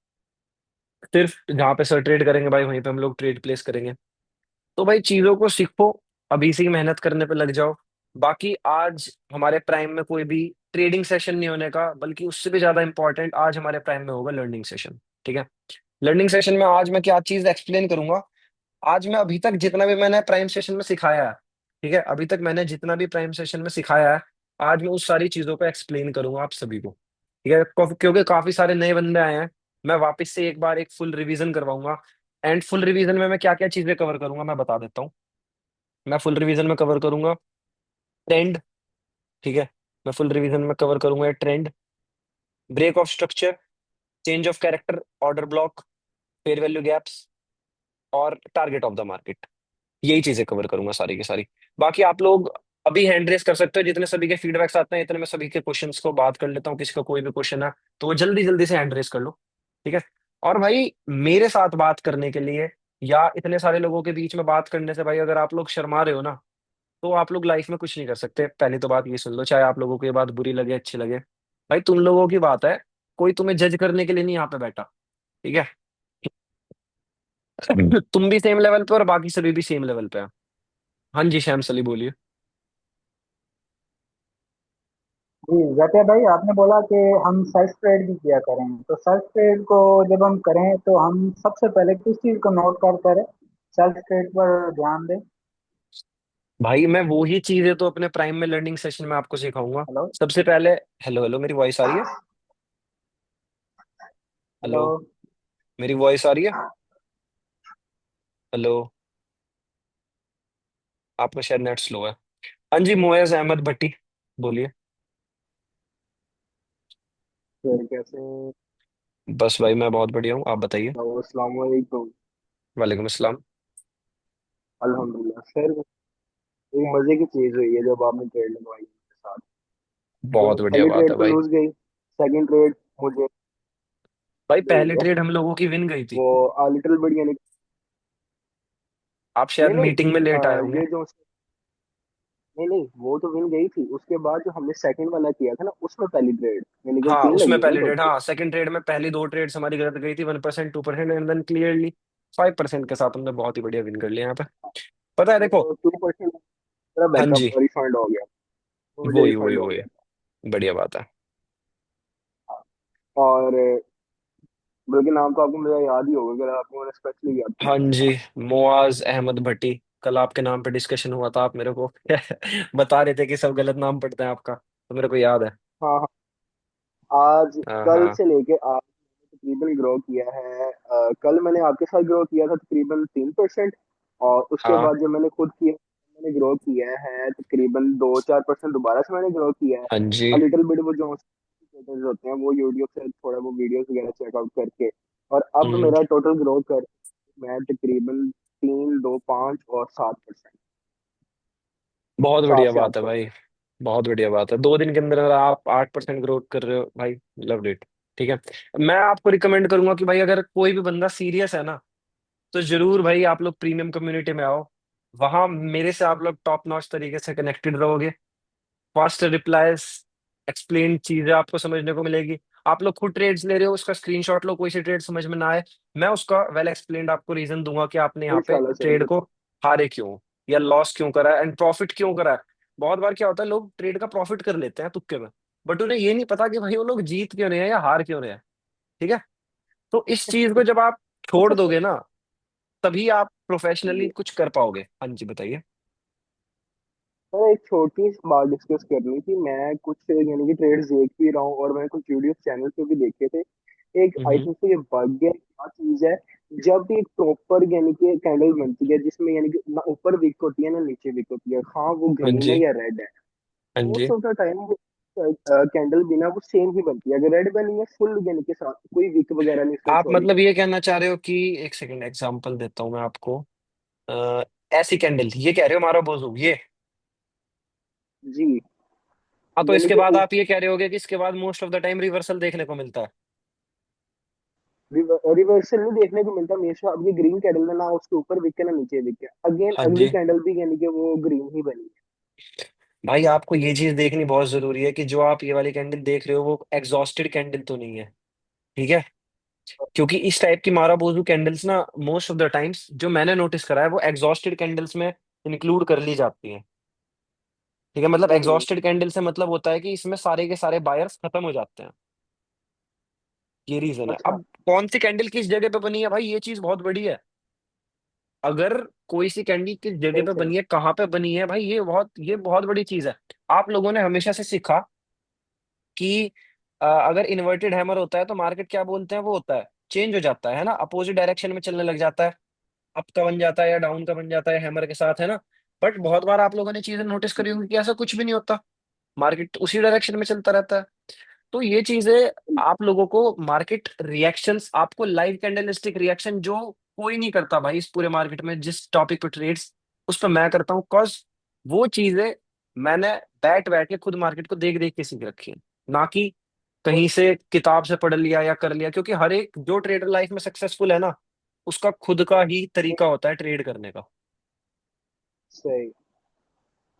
सिर्फ जहाँ पे सर ट्रेड करेंगे भाई वहीं पे हम लोग ट्रेड प्लेस करेंगे। तो भाई चीजों को सीखो, अभी से ही मेहनत करने पे लग जाओ। बाकी आज हमारे प्राइम में कोई भी ट्रेडिंग सेशन नहीं होने का, बल्कि उससे भी ज्यादा इंपॉर्टेंट आज हमारे प्राइम में होगा लर्निंग सेशन, ठीक है। लर्निंग सेशन में आज मैं क्या चीज एक्सप्लेन करूंगा, आज मैं अभी तक जितना भी मैंने प्राइम सेशन में सिखाया है, ठीक है, अभी तक मैंने जितना भी प्राइम सेशन में सिखाया है, आज मैं उस सारी चीजों को एक्सप्लेन करूंगा आप सभी को, ठीक है, क्योंकि काफी सारे नए बंदे आए हैं। मैं वापस से एक बार एक फुल रिवीजन करवाऊंगा। एंड फुल रिवीजन में मैं क्या क्या चीजें कवर करूंगा मैं बता देता हूँ। मैं फुल रिवीजन में कवर करूंगा ट्रेंड। ठीक है, मैं फुल रिवीजन में कवर करूंगा trend, break of structure, change of character, order block, fair value gaps, और टारगेट ऑफ द मार्केट। यही चीजें कवर करूंगा सारी की सारी। बाकी आप लोग अभी हैंड रेस कर सकते हो, जितने सभी के फीडबैक्स आते हैं इतने मैं सभी के क्वेश्चंस को बात कर लेता हूँ। किसी का कोई भी क्वेश्चन है तो वो जल्दी जल्दी से हैंड रेस कर लो। ठीक है। और भाई मेरे साथ बात करने के लिए या इतने सारे लोगों के बीच में बात करने से भाई अगर आप लोग शर्मा रहे हो ना, तो आप लोग लाइफ में कुछ नहीं कर सकते। पहली तो बात ये सुन लो, चाहे आप लोगों को ये बात बुरी लगे अच्छी लगे, भाई तुम लोगों की बात है। कोई तुम्हें जज करने के लिए नहीं यहाँ पे बैठा। ठीक है। तुम भी सेम लेवल पे और बाकी सभी भी सेम लेवल पे हैं। हाँ जी श्याम सली बोलिए।
जी जतिया भाई, आपने बोला कि हम सेल्फ ट्रेड भी किया करें, तो सेल्फ ट्रेड को जब हम करें तो हम सबसे पहले किस चीज़ को नोट कर करें, सेल्फ ट्रेड पर ध्यान दें।
भाई मैं वो ही चीजें तो अपने प्राइम में लर्निंग सेशन में आपको सिखाऊंगा।
हेलो।
सबसे पहले, हेलो हेलो, मेरी वॉइस आ रही है?
हेलो।
हेलो, मेरी वॉइस आ रही है? हेलो, आपका शायद नेट स्लो है। हाँ जी, मोएज अहमद भट्टी बोलिए।
फिर कैसे हैं?
बस भाई मैं बहुत बढ़िया हूँ, आप बताइए।
अस्सलाम वालेकुम।
वालेकुम अस्सलाम।
अल्हम्दुलिल्लाह सर, एक मजे की चीज हुई है जब आपने ट्रेड लगवाई मेरे साथ। तो
बहुत बढ़िया
पहली
बात
ट्रेड
है
तो
भाई।
लूज गई, सेकंड ट्रेड मुझे
भाई
गई
पहली
वो
ट्रेड हम लोगों की विन गई थी।
वो लिटिल बिट यानी।
आप शायद
नहीं नहीं,
मीटिंग में लेट आए होंगे।
ये जो, नहीं नहीं, वो तो विन गई थी। उसके बाद जो हमने सेकंड वाला किया था ना, उसमें पहली ट्रेड यानी कि
हाँ
तीन
उसमें
लगी थी ना
पहली ट्रेड,
टोटल।
हाँ सेकंड ट्रेड में पहली दो ट्रेड्स हमारी गलत गई थी, 1% 2% एंड देन क्लियरली 5% के साथ हमने बहुत ही बढ़िया विन कर लिया यहाँ पे। पता है देखो।
तो 2% मेरा
हाँ
बैकअप
जी,
रिफंड हो गया, तो मुझे
वही वही
रिफंड हो
वही,
गया।
बढ़िया बात है।
और बल्कि नाम तो आपको मेरा याद ही होगा, अगर आपको मैंने स्पेशली याद
हाँ
किया।
जी, मुआज अहमद भट्टी। कल आपके नाम पे डिस्कशन हुआ था, आप मेरे को बता रहे थे कि सब गलत नाम पढ़ते हैं आपका, तो मेरे को याद है।
हाँ हाँ। आज,
हाँ
कल
हाँ।
से लेके आज मैंने तकरीबन ग्रो किया है। कल मैंने आपके साथ ग्रो किया था तकरीबन 3%। और उसके
हाँ
बाद जो मैंने खुद किया, मैंने ग्रो किया है तकरीबन 2-4% दोबारा से मैंने ग्रो किया है।
हाँ जी।
लिटिल बिट वो जो creators होते हैं वो यूट्यूब से थोड़ा वो वीडियोस वगैरह चेकआउट करके, और अब
हम्म,
मेरा टोटल ग्रो कर मैं तकरीबन 3, 2, 5 और 7%।
बहुत
सात
बढ़िया
से
बात
आठ
है भाई।
परसेंट
बहुत बढ़िया बात है, 2 दिन के अंदर अगर आप 8% ग्रोथ कर रहे हो भाई, लव इट। ठीक है। मैं आपको रिकमेंड करूंगा कि भाई अगर कोई भी बंदा सीरियस है ना, तो जरूर भाई आप लोग प्रीमियम कम्युनिटी में आओ। वहां मेरे से आप लोग टॉप नॉच तरीके से कनेक्टेड रहोगे। फास्ट रिप्लाईज, एक्सप्लेन चीजें आपको समझने को मिलेगी। आप लोग खुद ट्रेड्स ले रहे हो, उसका स्क्रीनशॉट लो, कोई सी ट्रेड समझ में ना आए, मैं उसका वेल एक्सप्लेन्ड आपको रीजन दूंगा कि आपने यहाँ पे
इंशाल्लाह
ट्रेड
सर।
को हारे क्यों, या लॉस क्यों करा एंड प्रॉफिट क्यों करा है। बहुत बार क्या होता है, लोग ट्रेड का प्रॉफिट कर लेते हैं तुक्के में, बट उन्हें ये नहीं पता कि भाई वो लोग जीत क्यों रहे हैं या हार क्यों रहे हैं। ठीक है। तो इस चीज को जब आप छोड़
अच्छा सर।
दोगे ना, तभी आप प्रोफेशनली
जी
कुछ कर पाओगे। हाँ जी बताइए।
सर, एक छोटी सी बात डिस्कस करनी थी। मैं कुछ यानी कि ट्रेड्स देख भी रहा हूँ और मैंने कुछ यूट्यूब चैनल पे भी देखे थे। एक आई
हम्म।
थिंक ये बग है, क्या चीज है, जब भी एक प्रॉपर यानी कि कैंडल बनती है जिसमें यानी कि ना ऊपर विक होती है ना नीचे विक होती है, हाँ वो
हाँ
ग्रीन है
जी।
या रेड है,
हाँ
मोस्ट
जी।
ऑफ द टाइम वो कैंडल बिना वो सेम ही बनती है। अगर रेड बनी है फुल यानी कि साथ कोई विक वगैरह नहीं उसमें
आप
शो
मतलब
होती।
ये कहना चाह रहे हो कि, एक सेकंड एग्जांपल देता हूँ मैं आपको। अ, ऐसी कैंडल ये कह रहे हो मारो बोझू ये।
जी,
हाँ तो
यानी
इसके
कि
बाद आप ये कह रहे होगे कि इसके बाद most of the time reversal देखने को मिलता है।
रिवर्सल नहीं देखने को मिलता हमेशा। अब ये ग्रीन कैंडल है ना, उसके ऊपर विक है ना नीचे विक है, अगेन
हाँ
अगली
जी।
कैंडल भी यानी कि वो ग्रीन ही बनी
भाई आपको ये चीज देखनी बहुत जरूरी है कि जो आप ये वाली कैंडल देख रहे हो वो एग्जॉस्टेड कैंडल तो नहीं है। ठीक है। क्योंकि इस टाइप की मारा बोझू कैंडल्स ना मोस्ट ऑफ द टाइम्स जो मैंने नोटिस करा है वो एग्जॉस्टेड कैंडल्स में इंक्लूड कर ली जाती हैं। ठीक है, मतलब
है।
एग्जॉस्टेड कैंडल से मतलब होता है कि इसमें सारे के सारे बायर्स खत्म हो जाते हैं। ये रीजन है।
अच्छा।
अब कौन सी कैंडल किस जगह पे बनी है भाई, ये चीज बहुत बड़ी है। अगर कोई सी कैंडल किस जगह
सही
पे
सही।
बनी है, कहाँ पे बनी है भाई, ये बहुत बड़ी चीज है। आप लोगों ने हमेशा से सीखा कि अगर इन्वर्टेड हैमर होता है तो मार्केट क्या बोलते हैं वो होता है, चेंज हो जाता है ना, अपोजिट डायरेक्शन में चलने लग जाता है, अप का बन जाता है या डाउन का बन जाता है हैमर के साथ, है ना। बट बहुत बार आप लोगों ने चीजें नोटिस करी होंगी कि ऐसा कुछ भी नहीं होता, मार्केट उसी डायरेक्शन में चलता रहता है। तो ये चीजें आप लोगों को मार्केट रिएक्शंस, आपको लाइव कैंडलस्टिक रिएक्शन जो कोई नहीं करता भाई इस पूरे मार्केट में, जिस टॉपिक पे ट्रेड्स उस पर मैं करता हूँ, कॉज वो चीजें मैंने बैठ बैठ के खुद मार्केट को देख देख के सीख रखी है, ना कि कहीं से किताब से पढ़ लिया या कर लिया, क्योंकि हर एक जो ट्रेडर लाइफ में सक्सेसफुल है ना, उसका खुद का ही तरीका होता है ट्रेड करने का।
सही।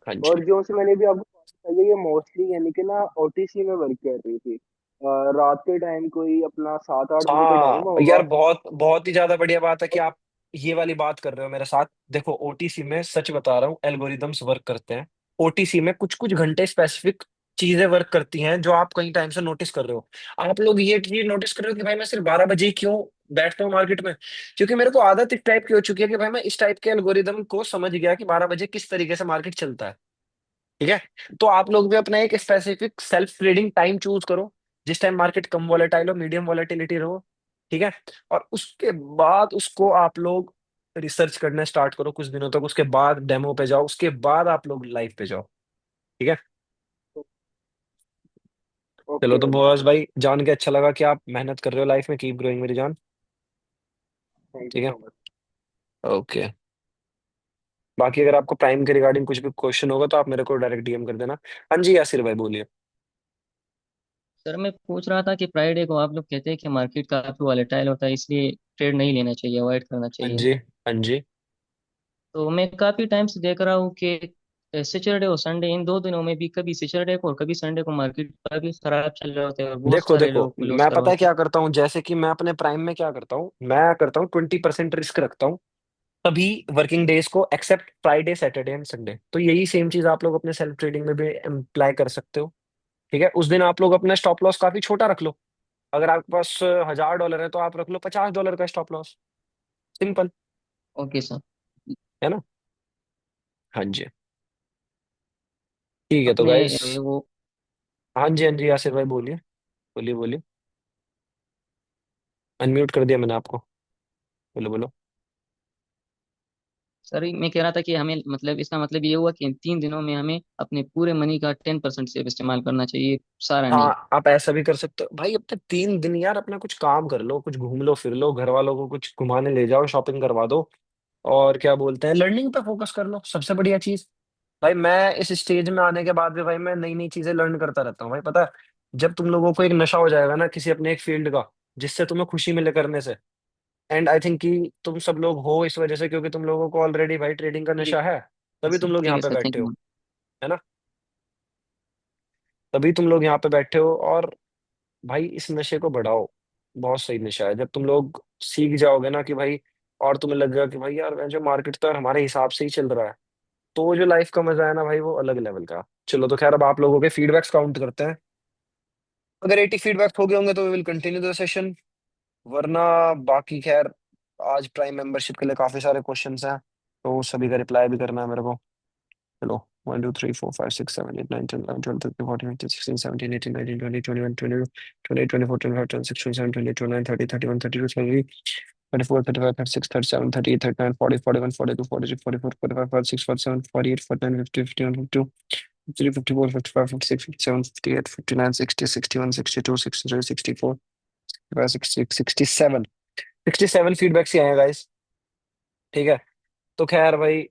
हाँ
और
जी।
जो से मैंने भी आपको बताया, ये मोस्टली यानी कि ना ओटीसी में वर्क कर रही थी। रात के टाइम कोई अपना 7-8 बजे का टाइम
हाँ
होगा।
यार, बहुत बहुत ही ज्यादा बढ़िया बात है कि आप ये वाली बात कर रहे हो मेरे साथ। देखो ओटीसी में सच बता रहा हूँ एल्गोरिदम्स वर्क करते हैं। ओटीसी में कुछ कुछ घंटे स्पेसिफिक चीजें वर्क करती हैं जो आप कई टाइम से नोटिस कर रहे हो। आप लोग ये चीज नोटिस कर रहे हो कि भाई मैं सिर्फ 12 बजे ही क्यों बैठता हूँ मार्केट में, क्योंकि मेरे को आदत इस टाइप की हो चुकी है कि भाई मैं इस टाइप के एल्गोरिदम को समझ गया कि 12 बजे किस तरीके से मार्केट चलता है। ठीक है। तो आप लोग भी अपना एक specific self trading time choose करो, जिस टाइम मार्केट कम वॉलेटाइल हो, मीडियम वॉलेटिलिटी रहो। ठीक है। और उसके बाद उसको आप लोग रिसर्च करना स्टार्ट करो कुछ दिनों तक, उसके बाद डेमो पे जाओ, उसके बाद आप लोग लाइव पे जाओ। ठीक है। चलो
ओके
तो
भाई।
बॉस भाई, जान के अच्छा लगा कि आप मेहनत कर रहे हो लाइफ में, कीप ग्रोइंग मेरी जान।
थैंक यू
ठीक है।
So much.
ओके। बाकी अगर आपको प्राइम के रिगार्डिंग कुछ भी क्वेश्चन होगा तो आप मेरे को डायरेक्ट डीएम कर देना। हाँ जी यासिर भाई बोलिए।
सर मैं पूछ रहा था कि फ्राइडे को आप लोग कहते हैं कि मार्केट काफी वॉलेटाइल होता है, इसलिए ट्रेड नहीं लेना चाहिए, अवॉइड करना
हाँ
चाहिए।
जी। हाँ जी।
तो मैं काफी टाइम से देख रहा हूँ कि सैटरडे और संडे इन दो दिनों में भी कभी सैटरडे को और कभी संडे को मार्केट काफी खराब चल रहे होते हैं और बहुत
देखो
सारे
देखो,
लोग लॉस
मैं पता है
करवाते
क्या
हैं।
करता हूँ, जैसे कि मैं अपने प्राइम में क्या करता हूँ, मैं करता हूँ 20% रिस्क रखता हूँ तभी वर्किंग डेज को, except Friday Saturday and Sunday. तो यही सेम चीज आप लोग अपने सेल्फ ट्रेडिंग में भी अप्लाई कर सकते हो। ठीक है। उस दिन आप लोग अपना स्टॉप लॉस काफी छोटा रख लो। अगर आपके पास $1000 है तो आप रख लो $50 का stop loss. Simple.
Okay sir.
है ना। हाँ जी। ठीक है तो
अपने
गाइस।
वो
हाँ जी हाँ जी यासिर भाई बोलिए। बोलिए बोलिए। अनम्यूट कर दिया मैंने आपको। बोलो बोलो।
सर मैं कह रहा था कि हमें मतलब इसका मतलब ये हुआ कि इन 3 दिनों में हमें अपने पूरे मनी का 10% सिर्फ इस्तेमाल करना चाहिए, सारा नहीं।
हाँ आप ऐसा भी कर सकते हो भाई, अपने 3 दिन यार अपना कुछ काम कर लो, कुछ घूम लो फिर लो, घर वालों को कुछ घुमाने ले जाओ, शॉपिंग करवा दो, और क्या बोलते हैं लर्निंग पे फोकस कर लो, सबसे बढ़िया चीज। भाई मैं इस स्टेज में आने के बाद भी भाई मैं नई नई चीजें लर्न करता रहता हूँ भाई, पता है। जब तुम लोगों को एक नशा हो जाएगा ना किसी अपने एक फील्ड का, जिससे तुम्हें खुशी मिले करने से, एंड आई थिंक कि तुम सब लोग हो इस वजह से, क्योंकि तुम लोगों को ऑलरेडी भाई ट्रेडिंग का
ठीक
नशा है,
है
तभी
सर,
तुम लोग
ठीक
यहाँ
है
पे
सर, थैंक
बैठे हो।
यू।
है ना। तभी तुम लोग यहाँ पे बैठे हो। और भाई इस नशे को बढ़ाओ, बहुत सही नशा है। जब तुम लोग सीख जाओगे ना कि भाई, और तुम्हें लगेगा कि भाई यार जो मार्केट तो यार हमारे हिसाब से ही चल रहा है, तो वो जो लाइफ का मजा है ना भाई वो अलग लेवल का। चलो तो खैर अब आप लोगों के फीडबैक्स काउंट करते हैं। अगर 80 फीडबैक हो गए होंगे तो we will continue the session, वरना बाकी खैर आज प्राइम मेंबरशिप के लिए काफी सारे क्वेश्चंस हैं, तो सभी का रिप्लाई भी करना है मेरे को। चलो 67 फीडबैक्स ही आए गाइस। ठीक है। तो खैर भाई,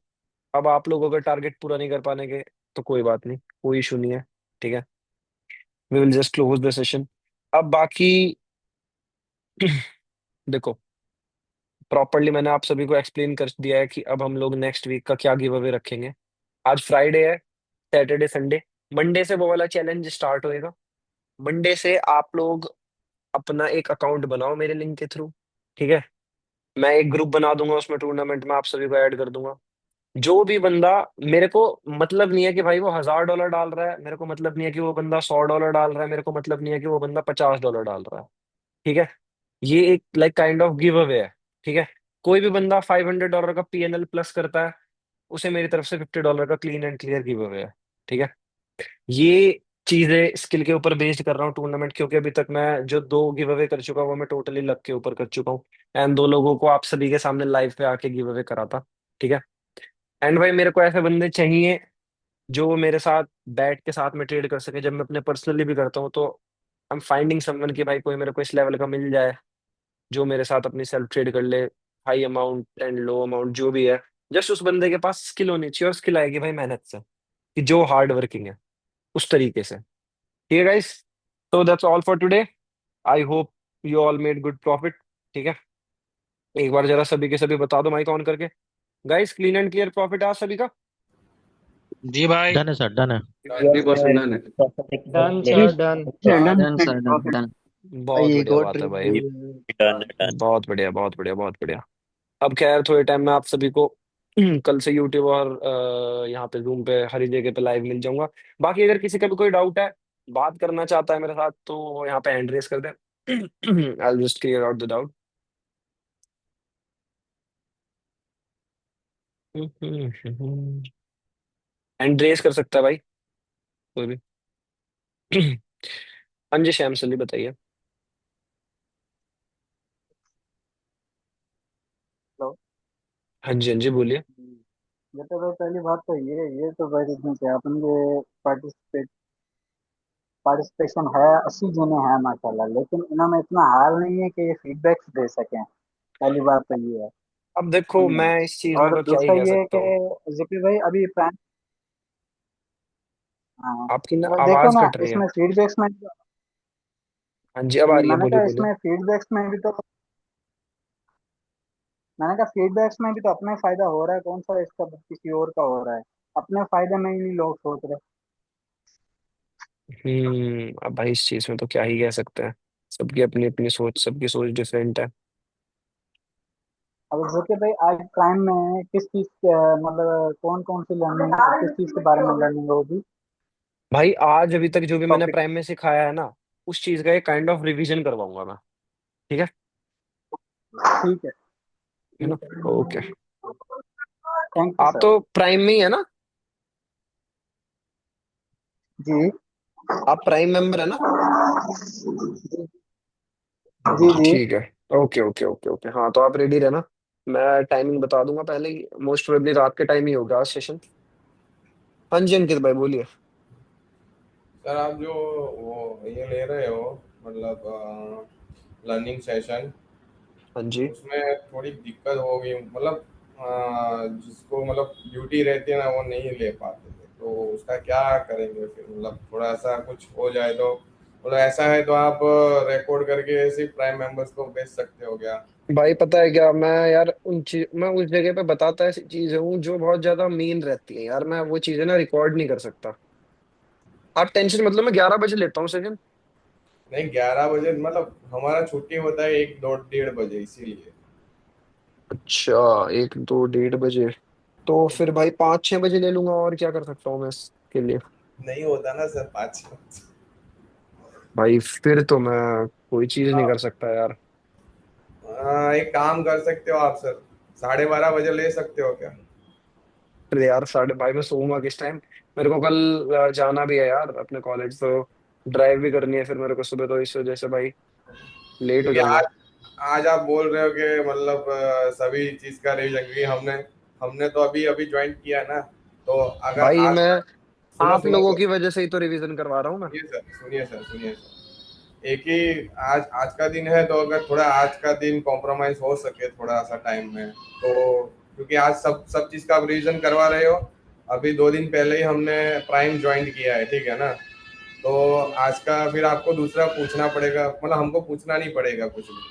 अब आप लोगों का टारगेट पूरा नहीं कर पाने के तो कोई बात नहीं, कोई इशू नहीं है। ठीक है। We will just close the session. अब बाकी देखो, प्रॉपरली मैंने आप सभी को एक्सप्लेन कर दिया है कि अब हम लोग नेक्स्ट वीक का क्या गिव अवे रखेंगे। आज फ्राइडे है, सैटरडे संडे, मंडे से वो वाला चैलेंज स्टार्ट होएगा। मंडे से आप लोग अपना एक अकाउंट बनाओ मेरे लिंक के थ्रू। ठीक है। मैं एक ग्रुप बना दूंगा, उसमें टूर्नामेंट में आप सभी को ऐड कर दूंगा। जो भी बंदा, मेरे को मतलब नहीं है कि भाई वो $1000 डाल रहा है, मेरे को मतलब नहीं है कि वो बंदा $100 डाल रहा है, मेरे को मतलब नहीं है कि वो बंदा $50 डाल रहा है। ठीक है। ये एक like kind of give away है। ठीक है। कोई भी बंदा $500 का पीएनएल प्लस करता है, उसे मेरी तरफ से $50 का clean and clear give away है। ठीक है। ये चीजें स्किल के ऊपर बेस्ड कर रहा हूँ टूर्नामेंट, क्योंकि अभी तक मैं जो 2 गिव अवे कर चुका हूँ वो मैं टोटली लक के ऊपर कर चुका हूँ। एंड 2 लोगों को आप सभी के सामने लाइव पे आके गिव अवे करा था। ठीक है। एंड भाई मेरे को ऐसे बंदे चाहिए जो मेरे साथ बैठ के साथ में ट्रेड कर सके। जब मैं अपने पर्सनली भी करता हूँ तो आई एम फाइंडिंग समवन कि भाई कोई मेरे को इस लेवल का मिल जाए जो मेरे साथ अपनी सेल्फ ट्रेड कर ले, high amount and low amount जो भी है। जस्ट उस बंदे के पास स्किल होनी चाहिए, और स्किल आएगी भाई मेहनत से, कि जो हार्ड वर्किंग है उस तरीके से। ठीक है गाइस, तो that's all for today. I hope you all made good profit. ठीक है, एक बार जरा सभी के सभी बता दो माइक ऑन करके। Guys, clean and clear profit आज सभी का।
जी भाई।
डन है सर, डन है।
यस सर,
100% है।
प्रॉफिट एकदम
done
clear.
Sir done.
Done
done
sir,
sir, done
profit.
Done.
बहुत
भाई एक
बढ़िया
और
बात है
ट्रेड
भाई।
चाहिए।
Done done.
बहुत बढ़िया, बहुत बढ़िया, बहुत बढ़िया। अब खैर थोड़े टाइम में आप सभी को कल से यूट्यूब और यहाँ पे जूम पे हर एक जगह पे लाइव मिल जाऊंगा। बाकी अगर किसी का भी कोई डाउट है, बात करना चाहता है मेरे साथ, तो यहाँ पे हैंड रेस कर दे। I will just clear out the doubt. Hand raise कर सकता है भाई कोई भी। हाँ जी, श्याम सली बताइए।
हेलो।
हाँ जी, हाँ जी, बोलिए।
ये तो भाई पहली बात तो ये तो भाई इसमें क्या अपन के पार्टिसिपेशन है, 80 जने हैं माशाल्लाह, लेकिन इन्होंने इतना हार नहीं है कि ये फीडबैक्स दे सकें। पहली बात तो ये है।
अब देखो,
समझे।
मैं इस चीज में
और
तो क्या ही
दूसरा
कह
ये है
सकता हूँ।
कि जिक्र भाई अभी प्राइम। हाँ,
आपकी ना
और देखो
आवाज
ना
कट रही है।
इसमें फीडबैक्स में,
हाँ जी, अब आ रही है,
मैंने
बोलिए
कहा
बोलिए।
इसमें फीडबैक्स में भी तो मैंने कहा फीडबैक्स में भी तो अपना ही फायदा हो रहा है, कौन सा इसका किसी और का हो रहा है। अपने फायदे में ही नहीं लोग सोच रहे।
अब भाई इस चीज में तो क्या ही कह सकते हैं। सबकी अपनी अपनी सोच, सबकी सोच डिफरेंट है।
अब जैसे भाई आज प्राइम में किस चीज मतलब कौन कौन सी लर्निंग, किस चीज के बारे में लर्निंग होगी।
भाई आज अभी तक जो भी मैंने
टॉपिक।
प्राइम में सिखाया है ना, उस चीज का एक काइंड ऑफ रिवीजन करवाऊंगा मैं। ठीक है।
ठीक है।
है ना।
ठीक
ओके।
है। थैंक यू
आप
सर।
तो प्राइम में ही है ना?
जी
आप प्राइम मेंबर है ना?
जी जी।
ठीक है। ओके ओके ओके ओके, हाँ तो आप रेडी रहना। मैं टाइमिंग बता दूंगा पहले ही, मोस्ट प्रोबेबली रात के टाइम ही होगा आज सेशन। हाँ जी अंकित भाई बोलिए।
सर आप जो वो ये ले रहे हो, मतलब लर्निंग सेशन,
हाँ जी।
उसमें थोड़ी दिक्कत हो गई, मतलब जिसको मतलब ड्यूटी रहती है ना वो नहीं ले पाते थे, तो उसका क्या करेंगे फिर? मतलब थोड़ा ऐसा कुछ हो जाए तो, मतलब ऐसा है तो आप रिकॉर्ड करके ऐसे प्राइम मेंबर्स को भेज सकते हो क्या?
भाई पता है क्या, मैं यार मैं उस जगह पे बताता ऐसी चीजें हूँ जो बहुत ज्यादा मेन रहती है यार, मैं वो चीजें ना रिकॉर्ड नहीं कर सकता। आप टेंशन मतलब, मैं 11 बजे लेता हूँ सेशन।
नहीं, 11 बजे मतलब हमारा छुट्टी होता है 1 2 1:30 बजे, इसीलिए।
अच्छा, 1 2 1:30 बजे। तो फिर भाई 5 6 बजे ले लूंगा, और क्या कर सकता हूँ मैं इसके लिए।
नहीं होता ना सर 5 6 बजे।
भाई फिर तो मैं कोई चीज नहीं कर सकता यार।
एक काम कर सकते हो आप सर, 12:30 बजे ले सकते हो क्या?
अरे यार साढ़े भाई मैं सोऊंगा किस टाइम? मेरे को कल जाना भी है यार अपने कॉलेज, तो ड्राइव भी करनी है फिर मेरे को सुबह, तो इस वजह से भाई लेट हो
क्योंकि
जाऊंगा।
आज आज आप बोल रहे हो कि मतलब सभी चीज का रिवीजन, क्योंकि हमने हमने तो अभी अभी ज्वाइन किया है ना, तो अगर
भाई
आज
मैं
सुनो
आप
सुनो
लोगों
सर,
की वजह से ही तो रिवीजन करवा रहा हूँ मैं।
सुनिए सर, एक ही आज आज का दिन है, तो अगर थोड़ा आज का दिन कॉम्प्रोमाइज हो सके थोड़ा सा टाइम में, तो क्योंकि आज सब सब चीज़ का आप रिवीजन करवा रहे हो। अभी 2 दिन पहले ही हमने प्राइम ज्वाइन किया है, ठीक है ना? तो आज का फिर आपको दूसरा पूछना पड़ेगा, मतलब हमको पूछना नहीं पड़ेगा कुछ भी।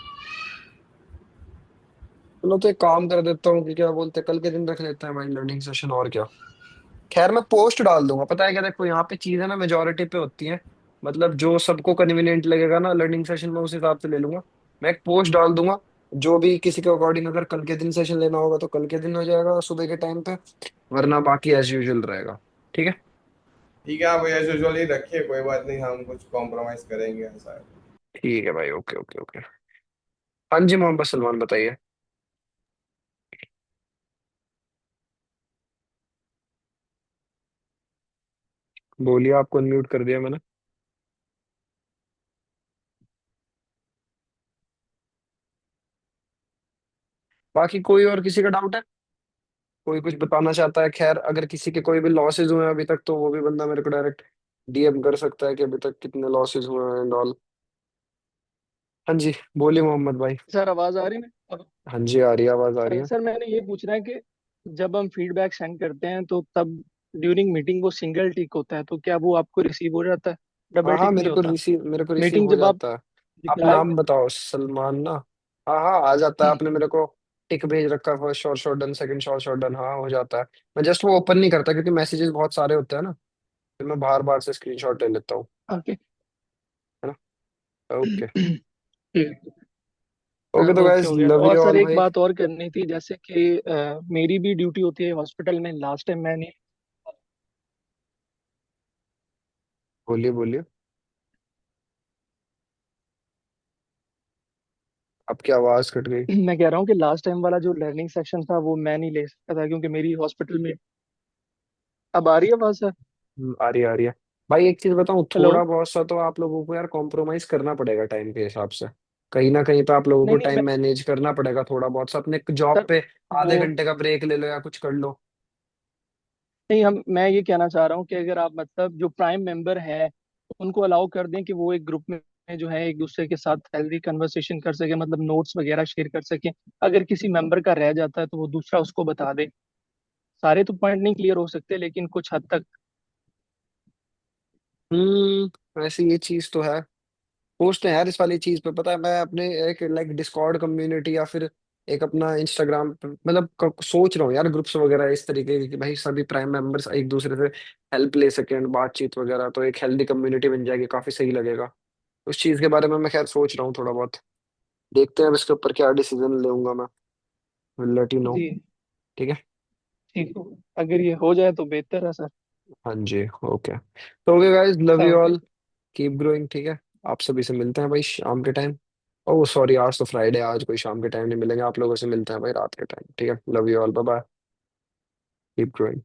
चलो तो एक काम कर देता हूँ कि क्या बोलते हैं, कल के दिन रख लेते हैं भाई लर्निंग सेशन, और क्या। खैर मैं पोस्ट डाल दूंगा, पता है क्या, देखो यहाँ पे चीजें ना मेजोरिटी पे होती हैं। मतलब जो सबको कन्वीनियंट लगेगा ना लर्निंग सेशन में, उस हिसाब से ले लूंगा। मैं एक पोस्ट डाल दूंगा, जो भी किसी के अकॉर्डिंग अगर कल के दिन सेशन लेना होगा तो कल के दिन हो जाएगा सुबह के टाइम पे, वरना बाकी एज यूजुअल रहेगा। ठीक है।
ठीक है, आप एज यूजुअल ही रखिए, कोई बात नहीं, हम कुछ कॉम्प्रोमाइज करेंगे ऐसा है।
ठीक है भाई, ओके ओके ओके। हाँ जी मोहम्मद सलमान बताइए। बोलिए, आपको अनम्यूट कर दिया मैंने। बाकी कोई और किसी का डाउट है? कोई कुछ बताना चाहता है? खैर, अगर किसी के कोई भी लॉसेस हुए हैं अभी तक तो वो भी बंदा मेरे को डायरेक्ट डीएम कर सकता है कि अभी तक कितने लॉसेस हुए हैं एंड ऑल। हाँ जी, बोलिए मोहम्मद भाई।
सर आवाज आ रही है?
हाँ जी, आ रही है, आवाज आ रही है।
सर मैंने ये पूछना है कि जब हम फीडबैक सेंड करते हैं तो तब ड्यूरिंग मीटिंग वो सिंगल टिक होता है, तो क्या वो आपको रिसीव हो जाता है?
हाँ
डबल
हाँ,
टिक नहीं होता?
मेरे को रिसीव
मीटिंग
हो
जब आप
जाता है। आप नाम
दिखाए।
बताओ, सलमान ना? हाँ हाँ, आ जाता है। आपने मेरे को टिक भेज रखा है, first shot shot done, second shot shot done, हाँ हो जाता है। मैं जस्ट वो ओपन नहीं करता क्योंकि मैसेजेस बहुत सारे होते हैं ना, फिर मैं बार बार से स्क्रीनशॉट ले लेता हूँ।
ओके।
है ना? ओके।
ठीक।
ओके तो
ओके
गाइस,
हो गया।
लव
और
यू
सर
ऑल
एक
भाई।
बात और करनी थी, जैसे कि मेरी भी ड्यूटी होती है हॉस्पिटल में। लास्ट टाइम मैंने
बोलिए बोलिए, आपकी आवाज कट गई।
मैं कह रहा हूँ कि लास्ट टाइम वाला जो लर्निंग सेक्शन था वो मैं नहीं ले सकता था, क्योंकि मेरी हॉस्पिटल में। अब आ रही है आवाज सर?
आ रही है, आ रही है। भाई एक चीज बताऊं,
हेलो।
थोड़ा बहुत सा तो आप लोगों को यार कॉम्प्रोमाइज करना पड़ेगा टाइम के हिसाब से। कहीं ना कहीं पे आप लोगों को
नहीं नहीं
टाइम
मैं
मैनेज करना पड़ेगा थोड़ा बहुत सा, अपने जॉब
सर
पे
वो
आधे घंटे का ब्रेक ले लो या कुछ कर लो।
नहीं, हम मैं ये कहना चाह रहा हूँ कि अगर आप मतलब जो प्राइम मेंबर है उनको अलाउ कर दें कि वो एक ग्रुप में जो है एक दूसरे के साथ हेल्दी कन्वर्सेशन कर सके, मतलब नोट्स वगैरह शेयर कर सके। अगर किसी मेंबर का रह जाता है तो वो दूसरा उसको बता दे। सारे तो पॉइंट नहीं क्लियर हो सकते, लेकिन कुछ हद तक।
वैसे ये चीज तो है। पोस्ट है यार इस वाली चीज पे, पता है मैं अपने एक लाइक डिस्कॉर्ड कम्युनिटी या फिर एक अपना इंस्टाग्राम पे मतलब सोच रहा हूँ यार, ग्रुप्स वगैरह इस तरीके के कि भाई सभी प्राइम मेंबर्स एक दूसरे से हेल्प ले सकें, बातचीत वगैरह, तो एक हेल्दी कम्युनिटी बन जाएगी, काफी सही लगेगा। उस चीज के बारे में मैं खैर सोच रहा हूँ थोड़ा बहुत। देखते हैं अब इसके ऊपर क्या डिसीजन लूंगा मैं। Will let you know.
जी।
ठीक है।
ठीक हो। अगर ये हो जाए तो बेहतर है सर।
हाँ जी। ओके तो okay guys, love you
okay.
All, keep growing. ठीक है। आप सभी से मिलते हैं भाई शाम के टाइम। ओह सॉरी, आज तो फ्राइडे, आज कोई शाम के टाइम नहीं मिलेंगे, आप लोगों से मिलते हैं भाई रात के टाइम। ठीक है, love you all, bye bye, keep growing.